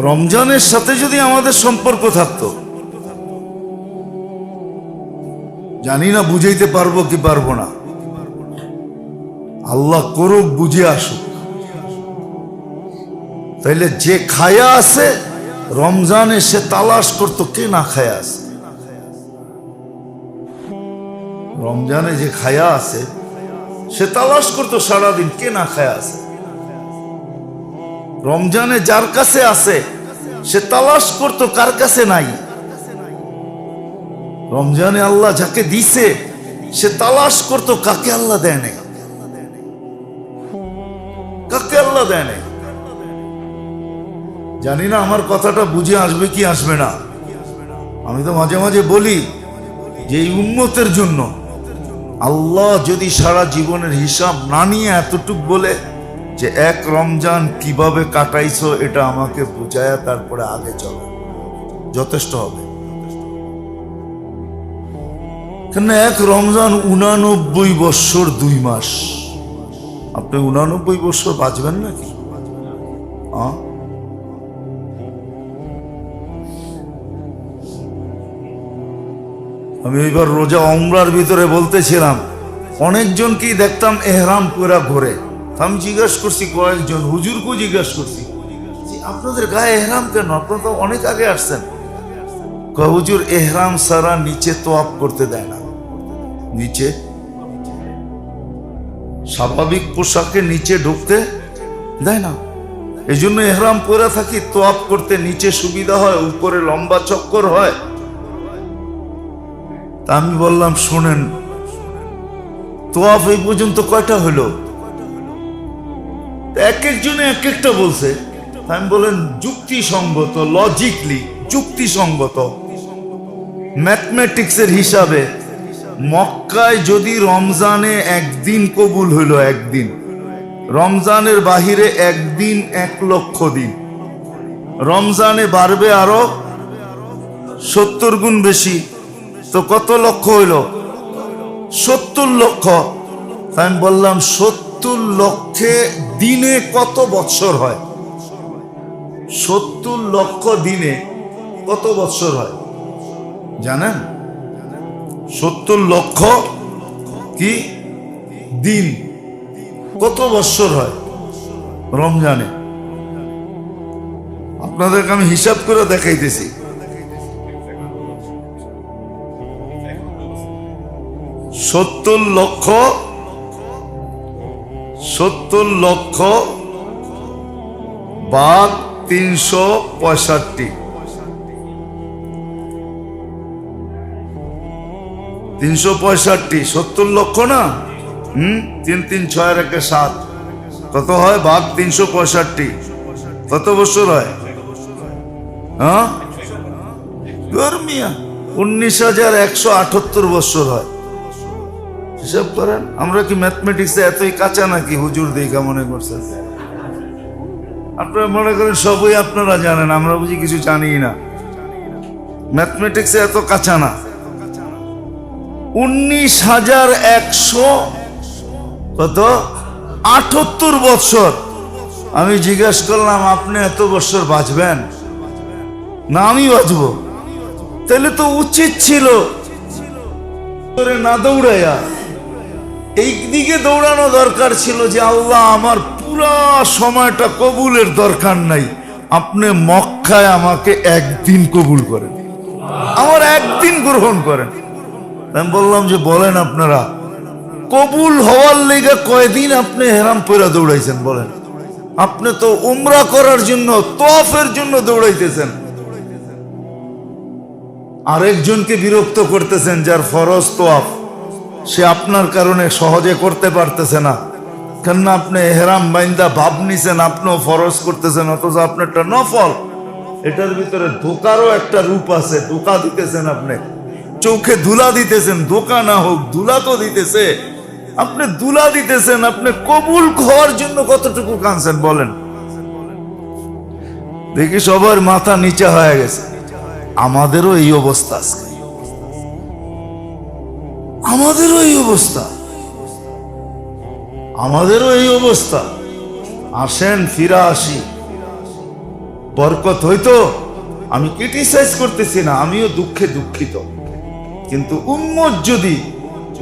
রমজানের সাথে যদি আমাদের সম্পর্ক থাকতো, জানি না বুঝাইতে পারবো কি পারবো না, আল্লাহ করুক বুঝে আসুক। তাইলে যে খায়া আছে রমজানে সে তালাশ করতো কে না খায়া আছে। রমজানে যে খায়া আছে সে তালাশ করতো সারাদিন কে না খায়া আছে। রমজানে যার কাছে আছে সে তালাশ করতো কার কাছে নাই। রমজানে আল্লাহ যাকে দিছে সে তালাশ করতো কাকে আল্লাহ দেয় নাই, কাকে আল্লাহ দেয় নাই। জানি না আমার কথাটা বুঝে আসবে কি আসবে না। আমি তো মাঝে মাঝে বলি যে এই উম্মতের জন্য আল্লাহ যদি সারা জীবনের হিসাব না নিয়ে এতটুক বলে যে এক রমজান কিভাবে কাটাইছো এটা আমাকে বুঝায়া তারপরে আগে চলো, যথেষ্ট হবে। কেন এক রমজান 89 বৎসর 2 মাস। আপনি 89 বৎসর বাঁচবেন নাকি? আমি এবার রোজা উমরার ভিতরে বলতেছিলাম, অনেকজনকেই দেখতাম এহরাম করে ঘোরে। আমি জিজ্ঞাসা করছি কয়েকজন হুজুরকেও জিজ্ঞাসা করছি, আপনাদের গায়ে এহরাম কেন? আপনারা তো অনেক আগে আসছেন। হুজুর এহরাম সারা নিচে তোয়াফ করতে দেয় না। নিচে স্বাভাবিক পোশাকে নিচে ঢুকতে দেয় না, এই জন্য এহরাম পরে থাকি। তোয়াফ করতে নিচে সুবিধা হয়, উপরে লম্বা চক্কর হয়। তা আমি বললাম শোনেন, তোয়াফ এই পর্যন্ত কয়টা হলো? এক একজনে এক একটা বলছে। আমি বলেন যুক্তিসঙ্গত, লজিকলি যুক্তিসঙ্গত ম্যাথমেটিক্সের হিসাবে মক্কায় যদি রমজানে একদিন কবুল হইল, একদিন রমজানের বাহিরে একদিন 1 লক্ষ দিন, রমজানে বাড়বে আরো 70 গুণ বেশি, তো কত লক্ষ হইল? 70 লক্ষ। আমি বললাম 70 লক্ষে দিনে কত বৎসর হয়? 70 লক্ষ দিনে কত বৎসর হয় জানেন? 70 লক্ষ কি দিন কত বৎসর হয় রমজানে? আপনাদেরকে আমি হিসাব করে দেখাইতেছি। 70 লক্ষ ভাগ 365, 365, 70 লক্ষ না? 3 3 6 আর 1 7, কত হয়? ভাগ 365, কত বছর হয়? হ্যাঁ গরমিয়া 19,178 বছর হয়। হিসাব করেন। আমরা কি ম্যাথমেটিক্সে এতই কাঁচা নাকি? হুজুর দেখা মনে করছেন আপনারা মনে করেন সবই আপনারা জানেন, আমরা বুঝি কিছু জানি না। ম্যাথমেটিক্সে এত কাঁচা না। 19,100 কত 78 বৎসর। আমি জিজ্ঞাসা করলাম আপনি এত বছর বাঁচবেন না আমি বাঁচবো? তাহলে তো উচিত ছিল না দৌড়াইয়া এই দিকে দৌড়ানো দরকার ছিল যে আল্লাহ আমার পুরা সময়টা কবুলের দরকার নাই, আপনি মক্কায় আমাকে একদিন কবুল করেন, আমার একদিন গ্রহণ করেন। আমি বললাম যে বলেন আপনারা কবুল হওয়ার লেগে কয়দিন আপনি হেরাম পয়রা দৌড়াইছেন বলেন? আপনি তো উমরা করার জন্য তোয়াফের জন্য দৌড়াইতেছেন, আরেকজনকে বিরক্ত করতেছেন যার ফরজ তোয়াফ, সে আপনার কারণে সহজে করতে পারতেছে না। কেননা আপনি এহরাম বাইন্দা ভাব নিছেন আপনিও ফরজ করতেছেন, অথচ আপনারটা নফল। এটার ভিতরে ধোকারও একটা রূপ আছে, ধোকা দিতেছেন আপনি, চোখে ধুলা দিতেছেন। ধোকা না হোক, ধুলা তো দিতেছে, আপনি ধুলা দিতেছেন। আপনি কবুল হওয়ার জন্য কতটুকু কাঁদছেন বলেন? দেখি সবার মাথা নিচে হয়ে গেছে। আমাদেরও এই অবস্থা আজকে, আমাদেরও এই অবস্থা, আমাদেরও এই অবস্থা। আসেন ফিরা আসি, বরকত হইতো। আমি ক্রিটিসাইজ করতেছি না, আমিও দুঃখে দুঃখিত। কিন্তু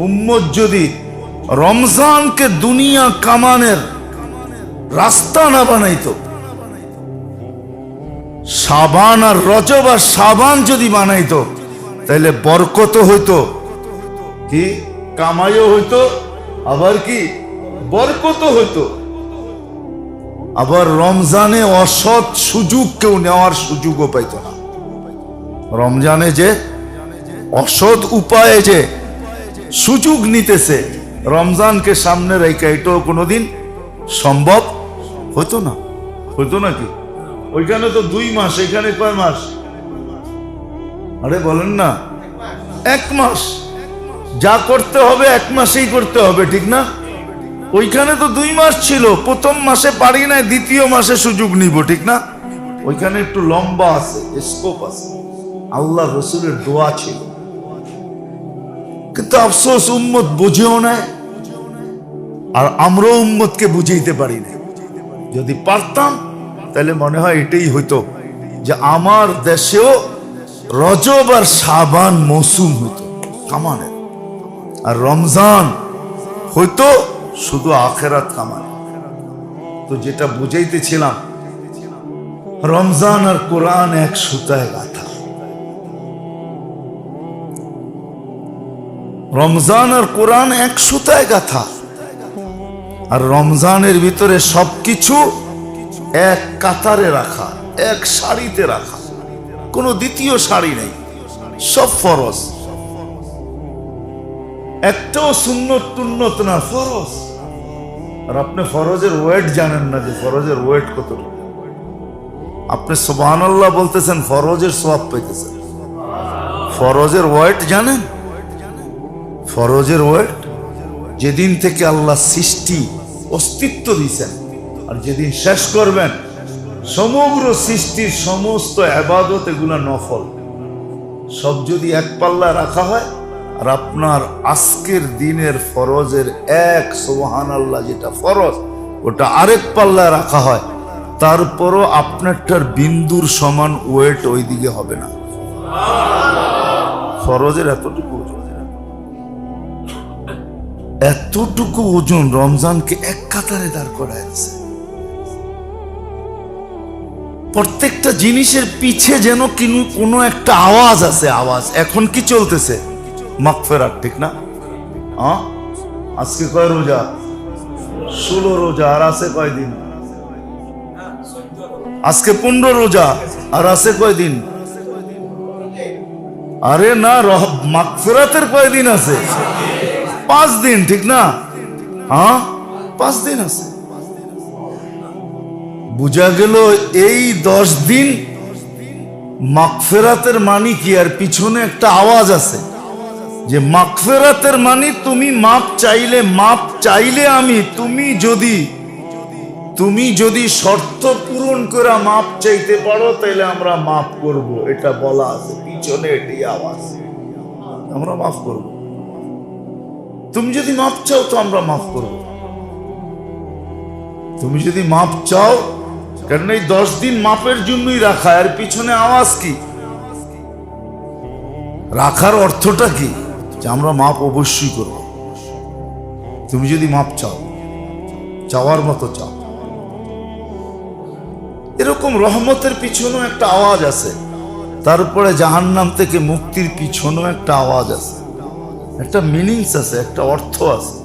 উম্মত যদি রমজানকে দুনিয়া কামানের রাস্তা না বানাইতো, শাবান আর রজব আর শাবান যদি বানাইতো, তাহলে বরকত হইতো, কি কামাইও হইতো, আবার কি বরকত হইতো। আবার রমজানে অসৎ সুযোগ কেউ নেওয়ার সুযোগও পাইত না। রমজানে যে অসৎ উপায়ে যে সুযোগ নিতেছে, রমজানকে সামনে রেখে, এটাও কোনোদিন সম্ভব হতো না। হতো নাকি? ওইখানে তো 2 মাস, এখানে কয় মাস? আরে বলেন না, 1 মাস। যা করতে হবে 1 মাসেই করতে হবে, ঠিক না? ওইখানে তো 2 মাস ছিল, প্রথম মাসে পারি নাই, দ্বিতীয় মাসে সুযোগ নিব, ঠিক না? ওইখানে একটু লম্বা আছে, স্কোপ আছে, আল্লাহ রসুলের দোয়া ছিল। কিন্তু আফসোস উম্মত বুঝেও নাই, আর আমরাও উম্মতকে বুঝাইতে পারি না। যদি পারতাম তাহলে মনে হয় এটাই হইতো, যে আমার দেশেও রজব আর শাবান মৌসুম হইতো কামানের, আর রমজান হইতো শুধু আখেরাত কামানে। তো যেটা বুঝাইতেছিলাম, রমজান আর কোরআন এক সুতায় গাঁথা। রমজান আর কোরআন এক সুতায় গাঁথা। আর রমজানের ভিতরে সবকিছু এক কাতারে রাখা, এক সারিতে রাখা, কোনো দ্বিতীয় সারি নেই, সব ফরজ। একটাও সুন্নত টুন্নত না, ফরজ। আর আপনি ফরজের ওয়েট জানেন না, যে ফরজের ওয়েট কতটুকু। আপনি সুবহানাল্লাহ বলতেছেন, ফরজের সওয়াব পাইতেছেন। ফরজের ওয়েট জানেন? ফরজের ওয়েট যেদিন থেকে আল্লাহ সৃষ্টি অস্তিত্ব দিয়েছেন, আর যেদিন শেষ করবেন, সমগ্র সৃষ্টির সমস্ত ইবাদত, এগুলা নফল, সব যদি এক পাল্লা রাখা হয়, আর আপনার আজকের দিনের ফরজের এক সুবহানাল্লাহ যেটা ফরজ, ওটা আরেক পাল্লা রাখা হয়, তারপরও আপনারটার বিন্দুর সমান ওয়েট ওই দিকে হবে না। ফরজের এতটুকু ওজন, এতটুকু ওজন রমজানকে এক কাতারে দাঁড় করায় দিয়েছে। প্রত্যেকটা জিনিসের পিছে যেন কোনো একটা আওয়াজ আছে, আওয়াজ। এখন কি চলতেছে? মাগফিরাত, ঠিক না? আজকে কয় রোজা? 16 রোজা, আর আছে কয়দিন? আজকে 15 রোজা, আর আছে কয়দিন? আরে না, মাগফিরাতের কয়দিন আছে? 5 দিন, ঠিক না? 5 দিন আছে। বুঝা গেল এই 10 দিন মাগফিরাতের মানি কি? আর পিছনে একটা আওয়াজ আছে, যে মাগফিরাতের মানি তুমি মাপ চাইলে আমি, তুমি যদি শর্ত পূরণ করে মাপ চাইতে পারো, তাহলে আমরা মাফ করব, এটা বলা আছে পিছনে, এটি আওয়াজ, আমরা মাফ করব। তুমি যদি মাপ চাও তো আমরা মাফ করব। তুমি যদি মাপ চাও, কারণ এই 10 দিন মাপের জন্যই রাখা। আর পিছনে আওয়াজ কি? রাখার অর্থটা কি? যে আমরা মাপ অবশ্যই করব। তুমি যদি মাপ চাও, চাওয়ার মতো চাও। এরকম রহমতের পিছনেও একটা আওয়াজ আছে, তারপরে জাহান্নাম থেকে মুক্তির পিছনেও একটা আওয়াজ আছে, একটা মিনিংস আছে, একটা অর্থ আছে,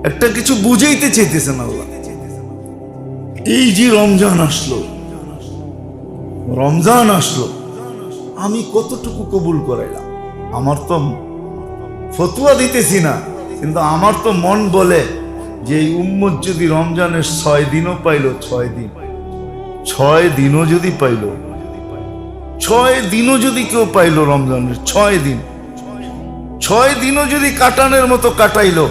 একটা কিছু বুঝাইতে চাইতেছেন আল্লাহ। এই যে রমজান আসলো, আমি কতটুকু কবুল করাইলাম? আমার তো ফতুয়া দিতেছি না, কিন্তু আমার তো মন বলে যে এই উম্মত যদি রমজানের 6 দিনও পাইল, 6 দিনও যদি পাইল, 6 দিনও যদি কেউ পাইল, রমজানের 6 দিনও যদি কাটানোর মতো কাটাইলো,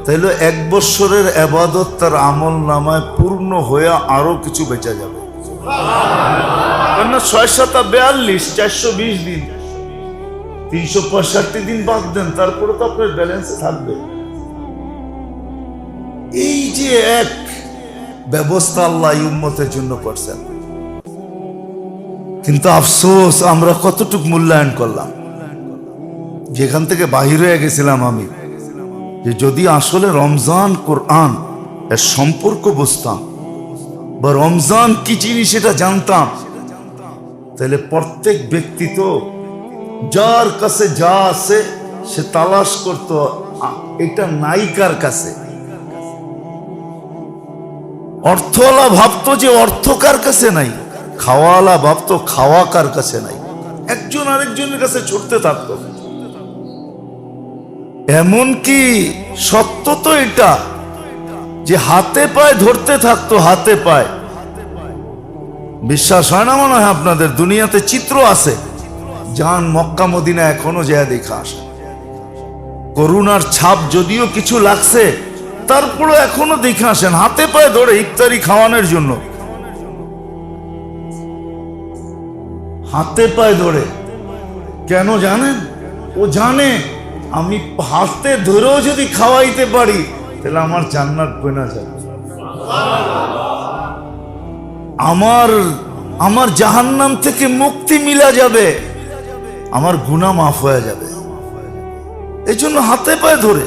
তাইলে 1 বছরের ইবাদত তার আমল নামায় পূর্ণ হয়ে আরো কিছু বেঁচে যাবে। কেন 6 7 42, 420 দিন, 365 দিন বাদ দেন, তারপরে তো আপনার ব্যালেন্সে থাকবে। এই যে এক ব্যবস্থা আল্লাহ এই উম্মতের জন্য করছেন। কিন্তু আফসোস, আমরা কতটুকু মূল্যায়ন করলাম। যেখান থেকে বাহির হয়ে গেছিলাম আমি, যে যদি আসলে রমজান কোরআন এর সম্পর্ক বুঝতাম বা রমজান কি জিনিস এটা জানতাম, তাহলে প্রত্যেক ব্যক্তি তো যার কাছে যা আছে সে তালাশ করতো এটা নাই কার কাছে। অর্থওয়ালা ভাবতো যে অর্থ কার কাছে নাই, খাওয়াওয়ালা ভাবতো খাওয়া কার কাছে নাই, একজন আরেকজনের কাছে ছুটতে থাকতো। এমনকি সত্য তো এটা যে হাতে পায়ে ধরতে থাকতো, হাতে পায়ে। বিশ্বাস হয় না মনে হয় আপনাদের? দুনিয়াতে চিত্র আছে, যান মক্কা মদিনা এখনো যায় দেখা আসে। করুণার ছাপ যদিও কিছু লাগছে, তারপরে এখনো দেখে আসেন হাতে পায়ে ধরে ইফতারি খাওয়ানোর জন্য, হাতে পায়ে ধরে। কেন জানেন? ও জানে আমি হাতে ধরেও যদি খাওয়াইতে পারি তাহলে আমার জান্নাত বইনা যাবে, আমার জাহান্নাম থেকে মুক্তি মিলা যাবে, আমার গুনাহ মাফ হয়ে যাবে। এই জন্য হাতে পায়ে ধরে।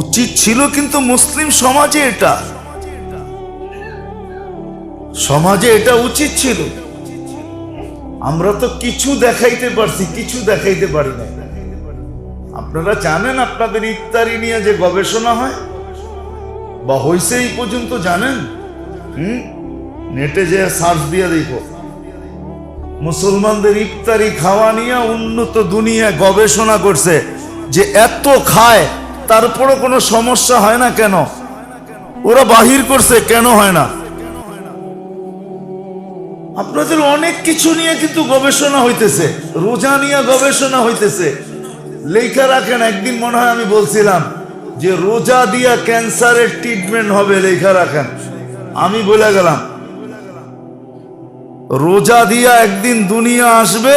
উচিত ছিল কিন্তু মুসলিম সমাজে এটা উচিত ছিল। আমরা তো কিছু দেখাইতে পারছি, কিছু দেখাইতে পারি না। আপনারা জানেন আপনাদের ইফতারি নিয়ে যে গবেষণা হয় বা হয়েছে এই পর্যন্ত জানেন? নেটে যে সার্চ দিয়ে দেখো, মুসলমানদের ইফতারি খাওয়া নিয়ে উন্নত দুনিয়া গবেষণা করছে যে এত খায় তারপরে কোনো সমস্যা হয় না কেন। ওরা বাহির করছে কেন হয় না। আপনাদের অনেক কিছু নিয়ে কিন্তু গবেষণা হইতেছে, রোজা নিয়ে গবেষণা হইতেছে। লেখা রাখেন, একদিন মনে হয় আমি বলছিলাম যে রোজা দিয়া ক্যান্সারের ট্রিটমেন্ট হবে, লেখা রাখেন। আমি বলে গেলাম রোজা দিয়া একদিন দুনিয়া আসবে,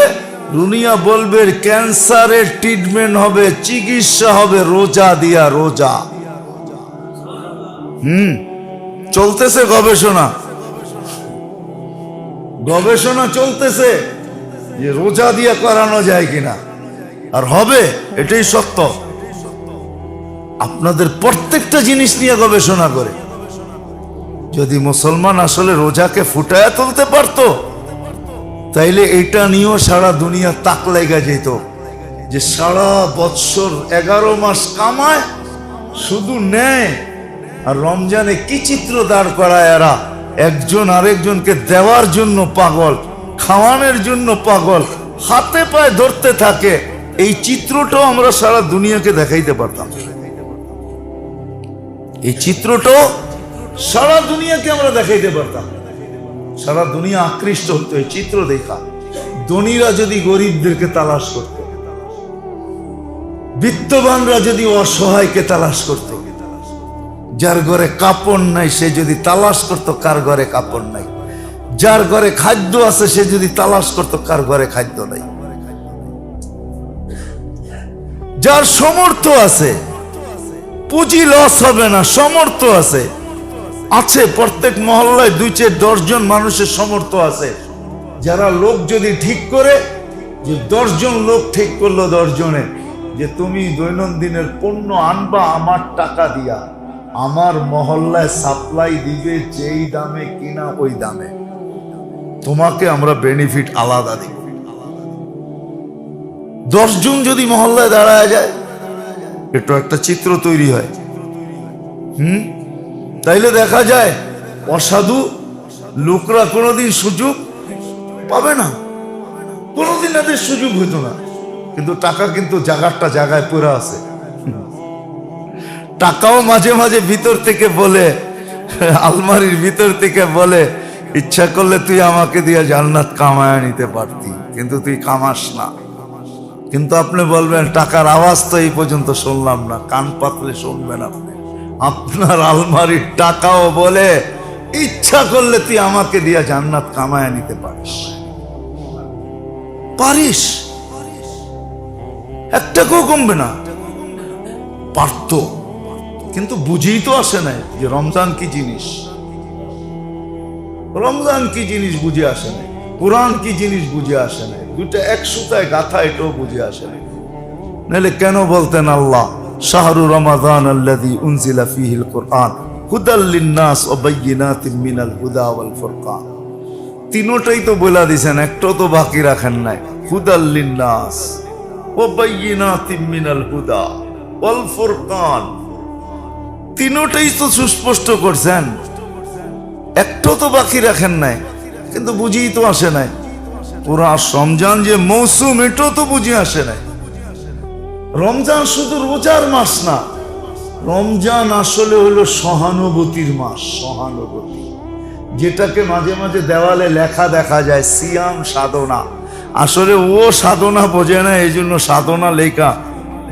দুনিয়া বলবে ক্যান্সারের ট্রিটমেন্ট হবে, চিকিৎসা হবে রোজা দিয়া। রোজা চলতেছে গবেষণা চলতেছে যে রোজা দিয়া করানো যায় কিনা, আর হবে, এটাই সত্য। আপনাদের প্রত্যেকটা জিনিস নিয়ে গবেষণা করে। যদি মুসলমান আসলে রোজাকে ফুটায়া তুলতে পারতো, তাইলে এটা নিয়েও সারা দুনিয়া তাক লেগে যেত যে সারা বৎসর 11 মাস কামায়, শুধু নেয়। আর রমজানে কি চিত্র দাঁড় করায় এরা, একজন আরেকজনকে দেওয়ার জন্য পাগল, খাওয়ানোর জন্য পাগল, হাতে পায়ে ধরতে থাকে। এই চিত্রটাও আমরা সারা দুনিয়াকে দেখাইতে পারতাম, এই চিত্রটাও সারা দুনিয়াকে আমরা দেখাইতে পারতাম। সারা দুনিয়া আকৃষ্ট হতো এই চিত্র দেখা। ধনীরা যদি গরিবদেরকে তালাশ করত, বিত্তবানরা যদি অসহায়কে তালাশ করত, যার ঘরে কাপড় নাই সে যদি তালাশ করত কার ঘরে কাপড় নাই, যার ঘরে খাদ্য আছে সে যদি তালাশ করত কার ঘরে খাদ্য নাই, যার সমর্থ আছে, পুঁজি লস হবে না, সমর্থ আছে, প্রত্যেক মহল্লায় 2-10 জন মানুষের সমর্থ আছে, যারা লোক যদি ঠিক করে, যে 10 জন লোক ঠিক করলো 10 জনে যে তুমি দৈনন্দিনের পণ্য আনবা আমার টাকা দিয়া, আমার মহল্লায় সাপ্লাই দিবে, যেই দামে কিনা ওই দামে, তোমাকে আমরা বেনিফিট আলাদা দিব। 10 জন যদি মহল্লায় দাঁড়ায় যায়, এটা একটা চিত্র তৈরি হয়। তাইলে দেখা যায় অসাধু লোকরা কোনোদিন সুযোগ পাবে না, কোনোদিন এদের সুযোগ হইতো না। কিন্তু টাকা কিন্তু জায়গায় পড়ে আছে। টাকাও মাঝে মাঝে ভিতর থেকে বলে, আলমারির ভিতর থেকে বলে, ইচ্ছা করলে তুই আমাকে দিয়ে জান্নাত কামায় নিতে পারতি, কিন্তু তুই কামাস না। কিন্তু আপনি বলবেন টাকার আওয়াজ তো এই পর্যন্ত শুনলাম না, কান পাতলে শুনবেন আপনি। আপনার আলমারির টাকাও বলে, ইচ্ছা করলে তুই আমাকে দিয়ে জান্নাত কামায় নিতে পারিস, একটা কেউ কমবে না, পারত। কিন্তু বুঝেই তো আসে নাই যে রমজান কি জিনিস। রমজান কি জিনিস বুঝে আসে নাই, কোরআন কি জিনিস বুঝে আসে নাই, দুটা এক সুতায় গাথা এটাও বুঝে আসে নাই। নাহলে কেন বলতেন আল্লাহ শাহরু রমাদান আল্লাযী উনজিলা ফীহিল কুরআন হুদাল লিন-নাস ওয়া বাইয়িনাতিম মিনাল হুদা ওয়াল ফুরকান। তিনটাই তো বলে দিয়েছেন, একটাও তো বাকি রাখেন নাই। হুদাল লিন-নাস ওয়া বাইয়িনাতিম মিনাল হুদা ওয়াল ফুরকান, তিনটাই তো সুস্পষ্ট করছেন, একটাও তো বাকি রাখেন নাই। কিন্তু বুঝেই তো আসে নাই। পুরা রমজান যে মৌসুম এটাও তো বুঝে আসে নাই। রমজান শুধু রোজার মাস না, রমজান আসলে হলো সহানুভূতির মাস। সহানুভূতি, যেটাকে মাঝে মাঝে দেওয়ালে লেখা দেখা যায় সিয়াম সাধনা, আসলে ও সাধনা বোঝে না, এই জন্য সাধনা লেখা।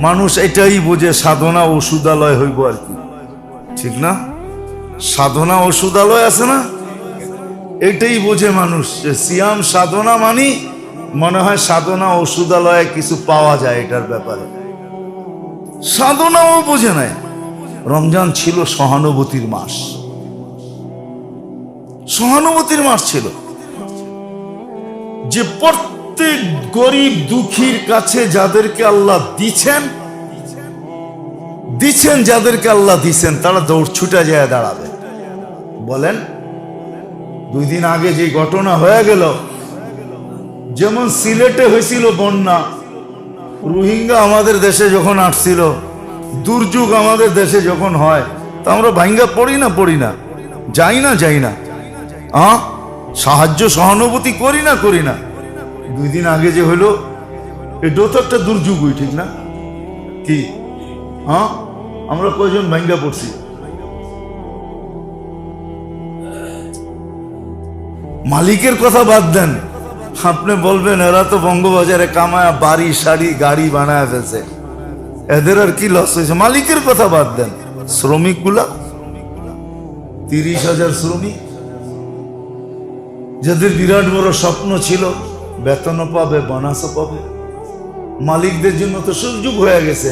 মানুষ এটাই বোঝে সাধনা ওষুধালয় হইব আর কি, ঠিক না? সাধনা ওষুধালয় আছে না, এটাই বোঝে মানুষ যে সিয়াম সাধনা মানি মনে হয় সাধনা ওষুধালয়ে কিছু পাওয়া যায় এটার ব্যাপারে। সাধনাও বোঝে নাই। রমজান ছিল সহানুভূতির মাস, সহানুভূতির মাস ছিল। যে প্রত্যেক গরিব দুঃখীর কাছে যাদেরকে আল্লাহ দিচ্ছেন, যাদেরকে আল্লাহ দিচ্ছেন তারা দৌড় ছুটে যায় দাঁড়াবে। বলেন, 2 দিন আগে যে ঘটনা হয়ে গেল, যেমন সিলেটে হয়েছিল বন্যা, রোহিঙ্গা আমাদের দেশে যখন আসছিল, দুর্যোগ আমাদের দেশে যখন হয়, তা আমরা ভাঙ্গা পড়ি না, যাই না সাহায্য সহানুভূতি করি না। 2 দিন আগে যে হইলো, এটাও তো একটা দুর্যোগই, ঠিক না? কি আমরা কয়জন ভাঙ্গা পড়ছি? মালিকের কথা বাদ দেন, আপনি বলবেন এরা তো বঙ্গবাজারে কামায়া বাড়ি সারি গাড়ি বানায় ফেলছে, এদের আর কি লস হয়েছে? মালিকের কথা বাদ দেন, শ্রমিকগুলা 30,000 শ্রমিক যাদের বিরাট বড় স্বপ্ন ছিল বেতনও পাবে, বোনাসও পাবে। মালিকদের জন্য তো সুযোগ হয়ে গেছে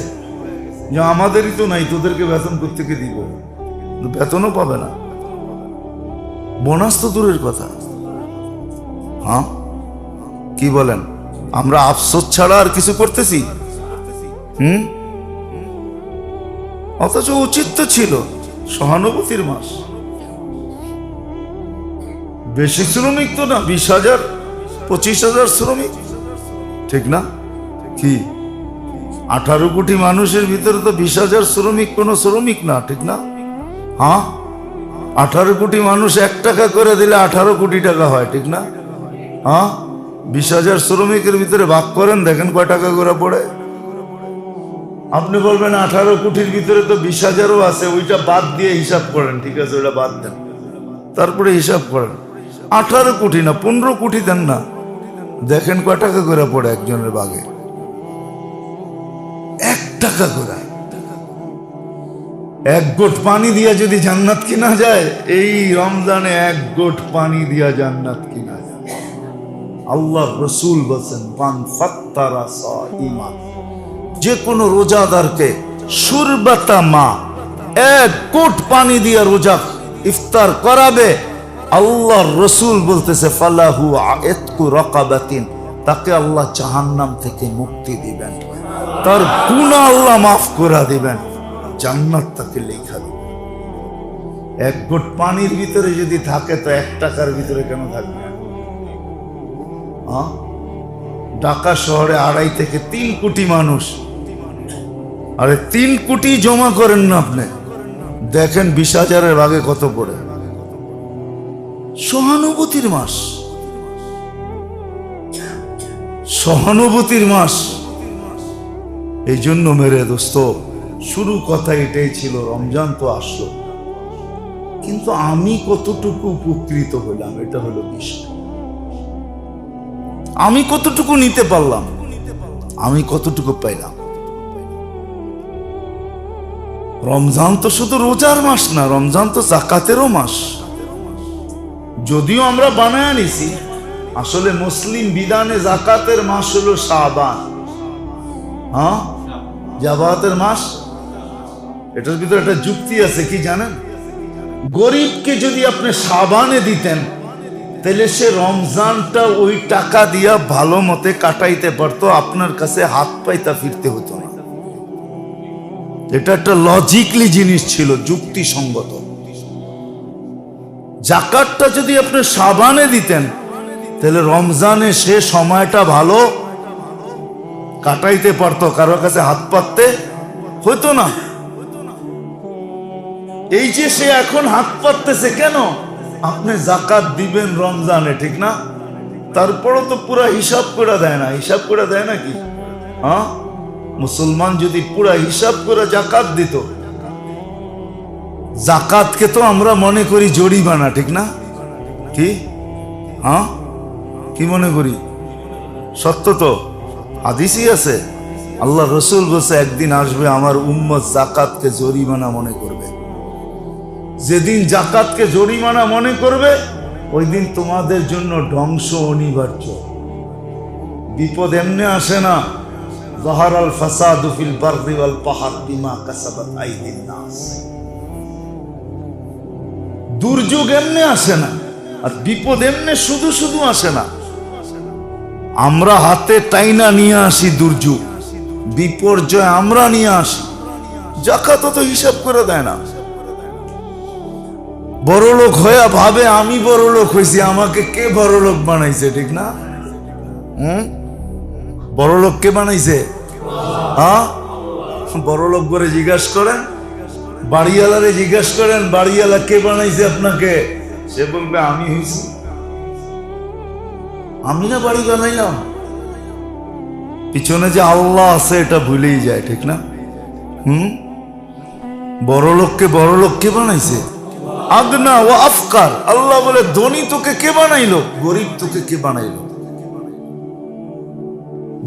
যে আমাদেরই তো নাই, তোদেরকে বেতন কোত্থেকে দিব, বেতনও পাবে না, বোনাস তো দূরের কথা। কি বলেন? আমরা আফসোস ছাড়া আর কিছু করতেছি? অথচ উচিত তো ছিল সহানুভূতির মাস। বেশি শ্রমিক তো না, 20,000 25,000 শ্রমিক, ঠিক না? কি 18 কোটি মানুষের ভিতরে তো 20,000 শ্রমিক কোনো শ্রমিক না, ঠিক না? 18 কোটি মানুষ 1 টাকা করে দিলে 18 কোটি টাকা হয়, ঠিক না? 20,000 শ্রমিকের ভিতরে ভাগ করেন, দেখেন কয় টাকা করে পড়ে। আপনি বলবেন 18 কোটির ভিতরে তো 20,000ও আছে, ওইটা বাদ দিয়ে হিসাব করেন, ঠিক আছে, ওইটা বাদ দেন, তারপরে হিসাব করেন। 18 কোটি না 15 কোটি দেন না, দেখেন কয় টাকা করে পড়ে একজনের ভাগে। 1 টাকা করে। 1 গোট পানি দিয়া যদি জান্নাত কিনা যায়, এই রমজানে 1 গোট পানি দিয়া জান্নাত কিনা যায়। আল্লাহ রসুল বলছেন, মান ফাত্তারা সাইমা, যে কোনো রোজাদারকে শুরবাতা মা, 1 গোট পানি দিয়া রোজা ইফতার করাবে, আল্লাহ রসুল বলতেছে ফালাহু আতকু রাকাবাতিন, তাকে আল্লাহ জাহান্নাম থেকে মুক্তি দিবেন, তার গুনাহ আল্লাহ মাফ করে দিবেন, জান্নাত তাকে লেখা দিবেন। 1 গোট পানির ভিতরে যদি থাকে তো 1 টাকার ভিতরে কেন থাকবে? ঢাকা শহরে 2.5 থেকে 3 কোটি মানুষ, আরে 3 কোটি জমা করেন না আপনি, দেখেন 20,000-এর ভাগে কত পড়ে। সহানুভূতির মাস, সহানুভূতির মাস। এই জন্য মেরে দোস্ত, শুরু কথা এটাই ছিল, রমজান তো আসলো, কিন্তু আমি কতটুকু উপকৃত হলাম এটা হলো বিষয়। আমি কতটুকু নিতে পারলাম, আমি কতটুকু পাইলাম। রমজান তো শুধু রোজার মাস না, রমজান তো যাকাতেরও মাস। যদিও আমরা বানায় নিছি, আসলে মুসলিম বিধানে যাকাতের মাস হলো শাবান। জাকাতের মাস, যাকাতের মাস হলো শাবান। রমজান তো শুধু রোজার মাস না, রমজান তো যাকাতেরও মাস। যদিও আমরা বানায় নিছি, আসলে মুসলিম বিধানে যাকাতের মাস হলো শাবান। জাকাতের মাস হলো শাবান। রমজান তো শুধু রোজার মাস না, রমজান তো যাকাতেরও মাস। যদিও আমরা বানায় নিছি, আসলে মুসলিম বিধানে যাকাতের মাস হলো শাবান। যদিও আমরা বানায় নিছি, আসলে মুসলিম বিধানে যাকাতের মাস হলো শাবান। এটার ভিতরে একটা যুক্তি আছে, কি জানেন? গরিবকে যদি আপনি সাবানে দিতেন, তাহলে সে রমজানটা ওই টাকা দিয়া ভালো মতে কাটাইতে পারতো, আপনার কাছে হাত পাইতা ফিরতে হতো না। এটা একটা লজিকলি জিনিস ছিল, যুক্তিসঙ্গত। জাকাতটা যদি আপনি সাবানে দিতেন, তাহলে রমজানে সে সময়টা ভালো কাটাইতে পারতো, কারো কাছে হাত পাততে হতো না। এই যে সে এখন হাত পাততেছে কেন? আপনি জাকাত দিবেন রমজানে, ঠিক না? তারপরও তো পুরা হিসাব করে দেয় না। হিসাব করে দেয় নাকি? হ্যাঁ, মুসলমান যদি পুরা হিসাব করে জাকাত দিত, জাকাতকে তো আমরা মনে করি জরিমানা, ঠিক না? কি? হ্যাঁ, কি মনে করি? সত্য তো, হাদিসই আছে। আল্লাহ রসুল বলছে একদিন আসবে আমার উম্মত জাকাতকে জরিমানা মনে করবে। যেদিন জাকাতকে জরিমানা মনে করবে, ওই দিন তোমাদের জন্য ধ্বংস অনিবার্য। বিপদ এমনি আসে না, যাহারাল ফাসাদু ফিল বাররি ওয়াল বাহর বিমা কাসাবাত আইদিন নাস। দুর্যোগ এমনি আসে না, আর বিপদ এমনি শুধু শুধু আসে না। আমরা হাতে টাইনা নিয়ে আসি দুর্যোগ, বিপর্যয় আমরা নিয়ে আসি। জাকাত তো হিসাব করে দেয় না। বড়লোক হয়ে ভাবে আমি বড়লোক হয়েছি, আমাকে কে বড়লোক বানাইছে, ঠিক না? বড়লোক কে বানাইছে? হ্যাঁ, বড়লোক করে জিজ্ঞাসা করেন, বাড়িওয়ালারে জিজ্ঞাসা করেন, বাড়িওয়ালা কে বানাইছে আপনাকে? সে বলবে আমি হয়েছি। আমি না বাড়ি বানাইলাম। পিছনে যে আল্লাহ আছে এটা ভুলেই যায়, ঠিক না? বড়লোককে বড়লোক কে বানাইছে? আগনা ও আফকার। আল্লাহ বলে ধনী তোকে কে বানাইলো, গরিব তোকে কে বানাইলো?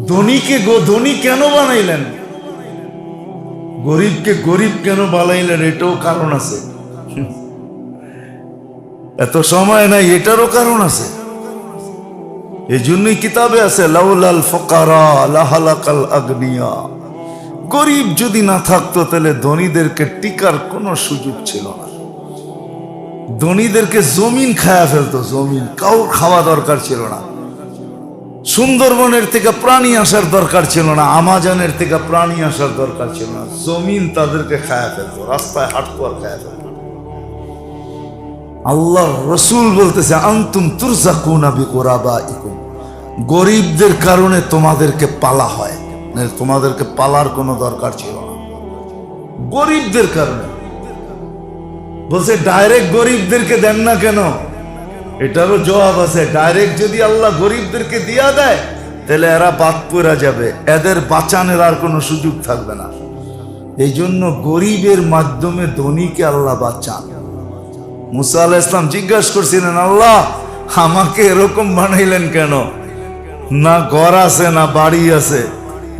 ধনীকে ধনী কেন বানাইলেন, গরিবকে গরিব কেন বানাইলেন? এটাও কারণ আছে। এত সময় নাই, এটারও কারণ আছে। এই জন্যই কিতাবে আছে লাউলাল ফুকারা লাহালাকাল আগনিয়া। গরিব যদি না থাকতো তাহলে ধনীদেরকে টিকার কোনো সুযোগ ছিল না। ধনীদেরকে জমিন খায়া ফেলতো, জমিন কাউর খাওয়া দরকার ছিল না। সুন্দরবনের থেকে প্রাণী আসার দরকার ছিল না, আমাজনের থেকে প্রাণী আসার দরকার ছিল না। জমিন তাদেরকে খায়া ফেলতো, রাস্তায় হাঁটতো আর খায়া ফেলতো। আল্লাহ রসুল বলতেছে আনতুম তুরজাকুনা বিকুরাবাইকুম। গরিবদের কারণে তোমাদেরকে পালা হয়, তোমাদেরকে পালার কোনো দরকার ছিল না। গরিবদের কারণে বলছে, ডাইরেক্ট গরিবদেরকে দেন না কেন? এটারও জবাব আছে। ডাইরেক্ট যদি আল্লাহ গরিবদেরকে দিয়া দেয়, তাহলে এরা বাদ পড়া যাবে, এদের বাঁচানোর আর কোনো সুযোগ থাকবে না। এই জন্য গরিবের মাধ্যমে ধনীকে আল্লাহ বাঁচান। মুসা আলাইহিস সালাম জিজ্ঞাসা করছিলেন, আল্লাহ আমাকে এরকম বানাইলেন কেন? না ঘর আছে, না বাড়ি আছে,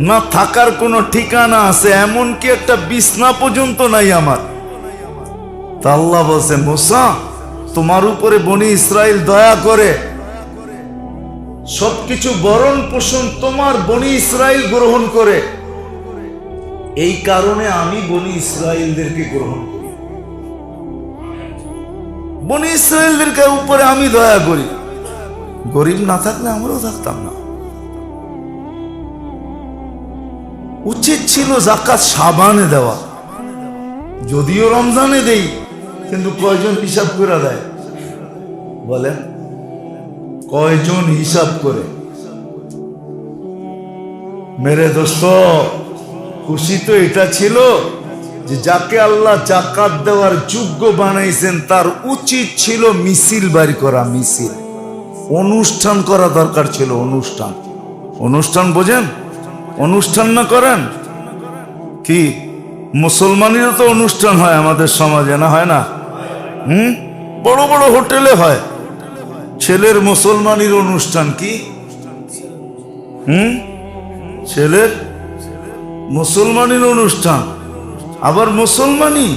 না থাকার কোনো ঠিকানা আছে, এমনকি একটা বিছনা পর্যন্ত নাই আমার। তা আল্লাহ বলছে, মুসা তোমার উপরে বনি ইসরাইল দয়া করে সবকিছু বরণ পোষণ তোমার বনি ইসরাইল গ্রহণ করে, এই কারণে আমি বনি ইসরাইলদেরকে গ্রহণ করি। বনি ইসরাইলদের উপরে আমি দয়া করি। গরিব না থাকলে আমরাও থাকতাম না। উচিত ছিল যাকাত শাবানে দেওয়া, যদিও রমজানে দেই, কিন্তু কয়জন হিসাব করে দেয় বলেন? কয়জন হিসাব করে? মেরে দোস্ত, খুশি তো এটা ছিল যে যাকে আল্লাহ জাকাত দেওয়ার যোগ্য বানাইছেন তার উচিত ছিল মিছিল বের করা, মিছিল, অনুষ্ঠান করা দরকার ছিল। অনুষ্ঠান, অনুষ্ঠান বোঝেন? অনুষ্ঠান না করেন কি? মুসলমানেরও তো অনুষ্ঠান হয় আমাদের সমাজে, না হয় না? বড় বড় হোটেলে হয় ছেলের মুসলমানের অনুষ্ঠান। কি ছেলের মুসলমানের অনুষ্ঠান, আবার মুসলমানি